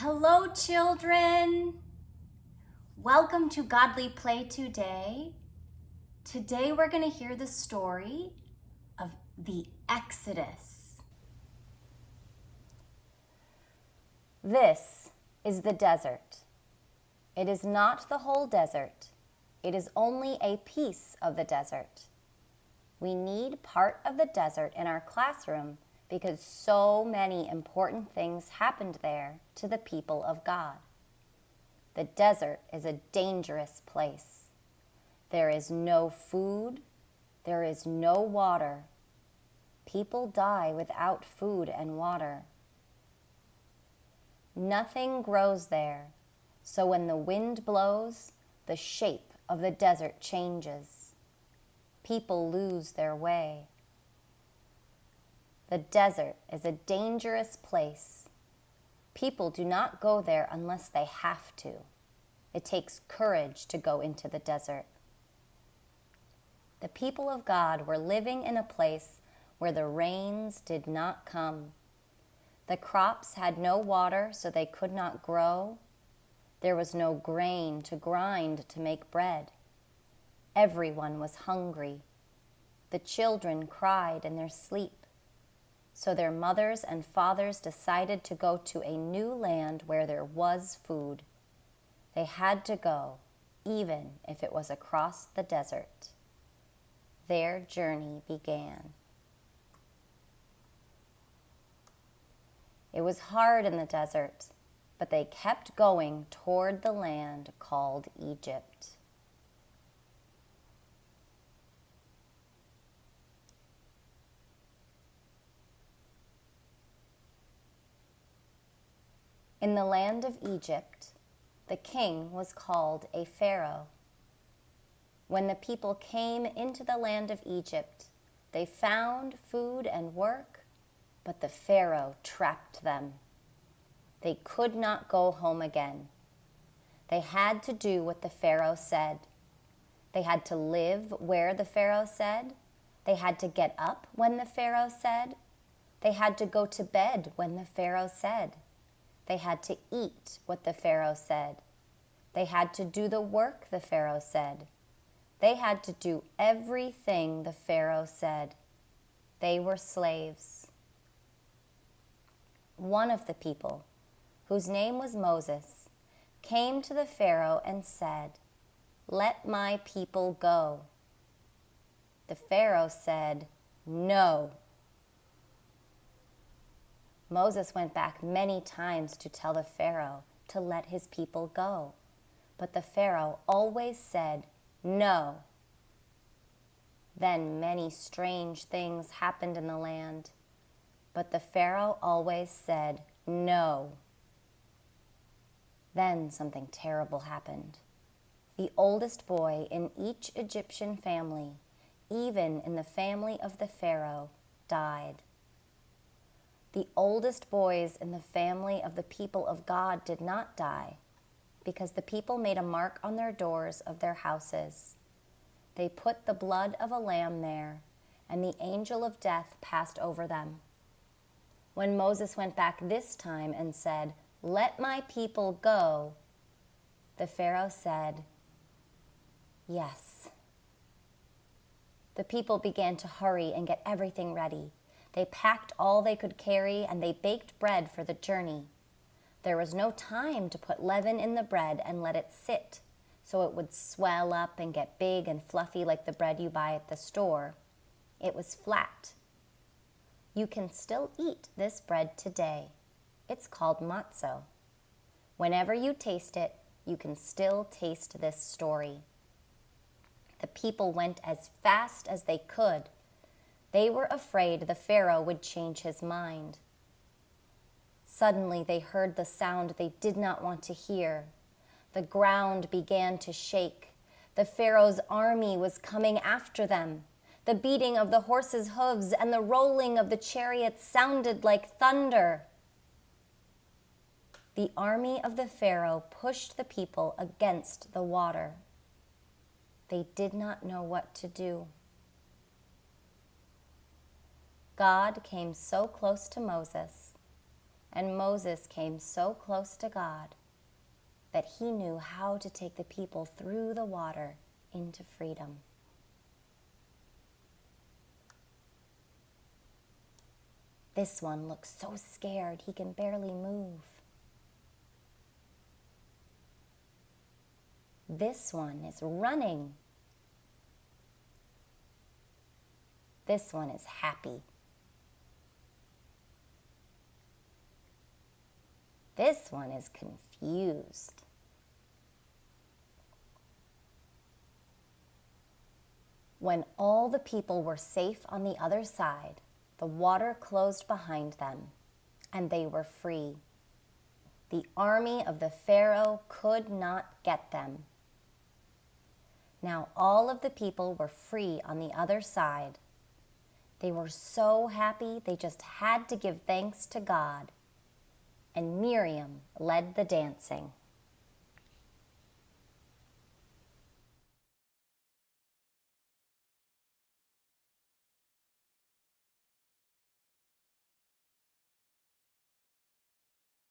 Hello, children. Welcome to Godly Play today. Today we're going to hear the story of the Exodus. This is the desert. It is not the whole desert. It is only a piece of the desert. We need part of the desert in our classroom because so many important things happened there to the people of God. The desert is a dangerous place. There is no food. There is no water. People die without food and water. Nothing grows there, so when the wind blows, the shape of the desert changes. People lose their way. The desert is a dangerous place. People do not go there unless they have to. It takes courage to go into the desert. The people of God were living in a place where the rains did not come. The crops had no water, so they could not grow. There was no grain to grind to make bread. Everyone was hungry. The children cried in their sleep. So their mothers and fathers decided to go to a new land where there was food. They had to go, even if it was across the desert. Their journey began. It was hard in the desert, but they kept going toward the land called Egypt. In the land of Egypt, the king was called a Pharaoh. When the people came into the land of Egypt, they found food and work, but the Pharaoh trapped them. They could not go home again. They had to do what the Pharaoh said. They had to live where the Pharaoh said. They had to get up when the Pharaoh said. They had to go to bed when the Pharaoh said. They had to eat what the Pharaoh said. They had to do the work the Pharaoh said. They had to do everything the Pharaoh said. They were slaves. One of the people, whose name was Moses, came to the Pharaoh and said, "Let my people go." The Pharaoh said, "No." Moses went back many times to tell the Pharaoh to let his people go, but the Pharaoh always said, "No." Then many strange things happened in the land, but the Pharaoh always said, "No." Then something terrible happened. The oldest boy in each Egyptian family, even in the family of the Pharaoh, died. The oldest boys in the family of the people of God did not die, because the people made a mark on their doors of their houses. They put the blood of a lamb there, and the angel of death passed over them. When Moses went back this time and said, "Let my people go," the Pharaoh said, "Yes." The people began to hurry and get everything ready. They packed all they could carry, and they baked bread for the journey. There was no time to put leaven in the bread and let it sit, so it would swell up and get big and fluffy like the bread you buy at the store. It was flat. You can still eat this bread today. It's called matzo. Whenever you taste it, you can still taste this story. The people went as fast as they could. They were afraid the Pharaoh would change his mind. Suddenly they heard the sound they did not want to hear. The ground began to shake. The Pharaoh's army was coming after them. The beating of the horses' hooves and the rolling of the chariots sounded like thunder. The army of the Pharaoh pushed the people against the water. They did not know what to do. God came so close to Moses. and Moses came so close to God that he knew how to take the people through the water into freedom. This one looks so scared he can barely move. This one is running. This one is happy. This one is confused. When all the people were safe on the other side, the water closed behind them, and they were free. The army of the Pharaoh could not get them. Now all of the people were free on the other side. They were so happy they just had to give thanks to God. And Miriam led the dancing.